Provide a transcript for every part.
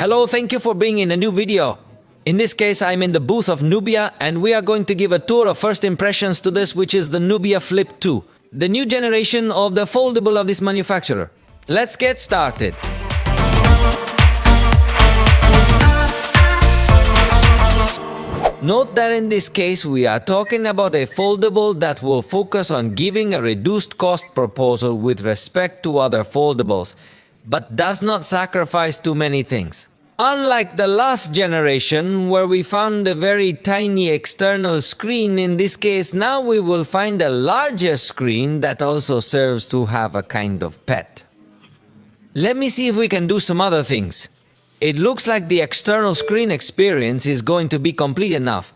Hello, thank you for being in a new video. In this case, I'm in the booth of Nubia and we are going to give a tour of first impressions to this, which is the Nubia Flip 2, the new generation of the foldable of this manufacturer. Let's get started. Note that in this case we are talking about a foldable that will focus on giving a reduced cost proposal with respect to other foldables, but does not sacrifice too many things. Unlike the last generation where we found a very tiny external screen, in this case now we will find a larger screen that also serves to have a kind of pet. Let me see if we can do some other things. It looks like the external screen experience is going to be complete enough,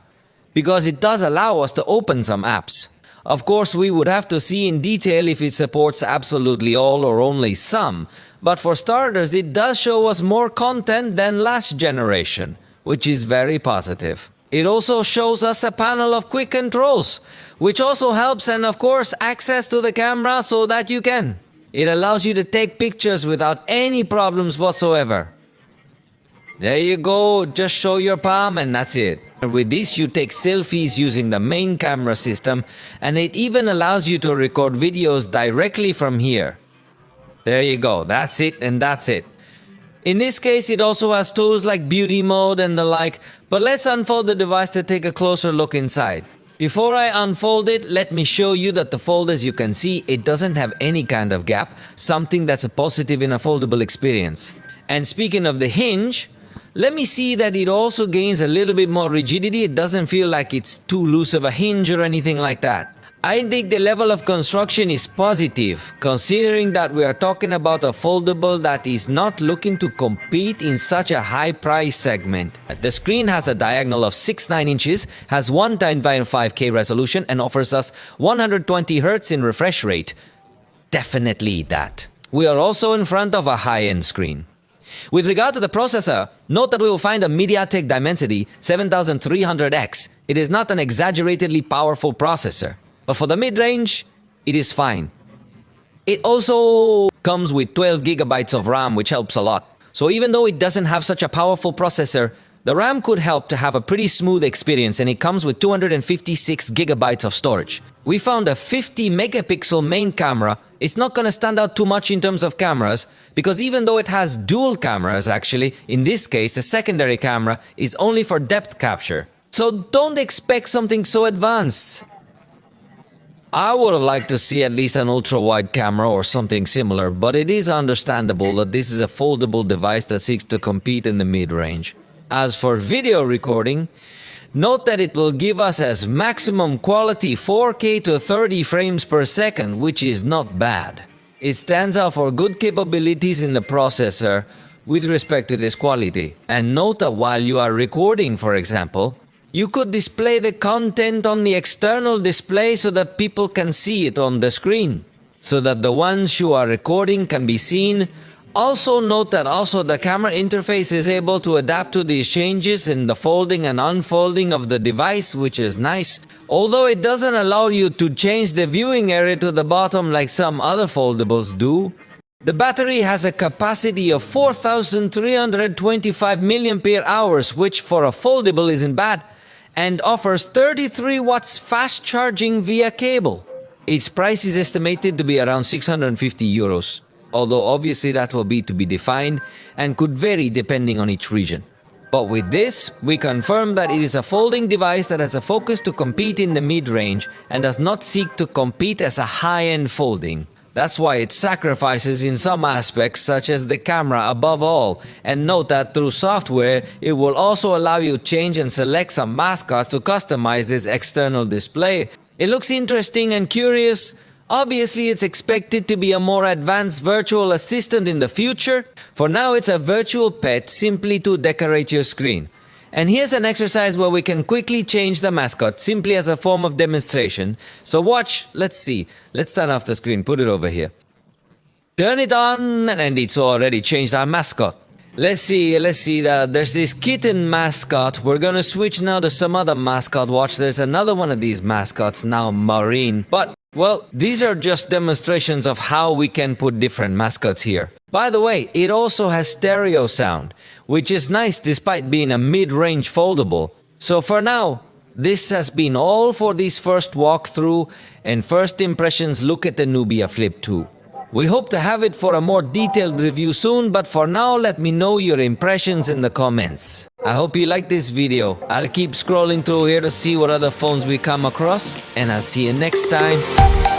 because it does allow us to open some apps. Of course, we would have to see in detail if it supports absolutely all or only some, but for starters it does show us more content than last generation, which is very positive. It also shows us a panel of quick controls, which also helps, and of course access to the camera so that you can. It allows you to take pictures without any problems whatsoever. There you go, just show your palm and that's it. With this you take selfies using the main camera system, and it even allows you to record videos directly from here. There you go, that's it and that's it. In this case it also has tools like beauty mode and the like, but let's unfold the device to take a closer look inside. Before I unfold it, let me show you that the fold, as you can see, it doesn't have any kind of gap, something that's a positive in a foldable experience. And speaking of the hinge, let me see that it also gains a little bit more rigidity. It doesn't feel like it's too loose of a hinge or anything like that. I think the level of construction is positive, considering that we are talking about a foldable that is not looking to compete in such a high price segment. The screen has a diagonal of 6'9" inches, has 1.95K resolution and offers us 120 Hz in refresh rate. Definitely that. We are also in front of a high-end screen. With regard to the processor, note that we will find a MediaTek Dimensity 7300X. It is not an exaggeratedly powerful processor, but for the mid-range, it is fine. It also comes with 12 GB of RAM, which helps a lot. So even though it doesn't have such a powerful processor, the RAM could help to have a pretty smooth experience, and it comes with 256 GB of storage. We found a 50 megapixel main camera. It's not going to stand out too much in terms of cameras, because even though it has dual cameras actually, in this case the secondary camera is only for depth capture. So don't expect something so advanced. I would have liked to see at least an ultra-wide camera or something similar, but it is understandable that this is a foldable device that seeks to compete in the mid-range. As for video recording, note that it will give us as maximum quality 4K to 30 frames per second, which is not bad. It stands out for good capabilities in the processor with respect to this quality. And note that while you are recording, for example, you could display the content on the external display so that people can see it on the screen, so that the ones you are recording can be seen. Also note that the camera interface is able to adapt to these changes in the folding and unfolding of the device, which is nice. Although it doesn't allow you to change the viewing area to the bottom like some other foldables do. The battery has a capacity of 4325 mAh, which for a foldable isn't bad, and offers 33 watts fast charging via cable. Its price is estimated to be around 650 euros. Although obviously that will be to be defined and could vary depending on each region. But with this, we confirm that it is a folding device that has a focus to compete in the mid-range and does not seek to compete as a high-end folding. That's why it sacrifices in some aspects, such as the camera above all. And note that through software, it will also allow you to change and select some mascots to customize this external display. It looks interesting and curious. Obviously, it's expected to be a more advanced virtual assistant in the future. For now, it's a virtual pet simply to decorate your screen. And here's an exercise where we can quickly change the mascot simply as a form of demonstration. So watch, let's see. Let's turn off the screen, put it over here. Turn it on, and it's already changed our mascot. Let's see, there's this kitten mascot. We're gonna switch now to some other mascot. Watch, there's another one of these mascots now, Marine. But Well, these are just demonstrations of how we can put different mascots here. By the way, it also has stereo sound, which is nice despite being a mid-range foldable. So for now, this has been all for this first walkthrough and first impressions look at the Nubia Flip 2. We hope to have it for a more detailed review soon, but for now let me know your impressions in the comments. I hope you liked this video. I'll keep scrolling through here to see what other phones we come across, and I'll see you next time.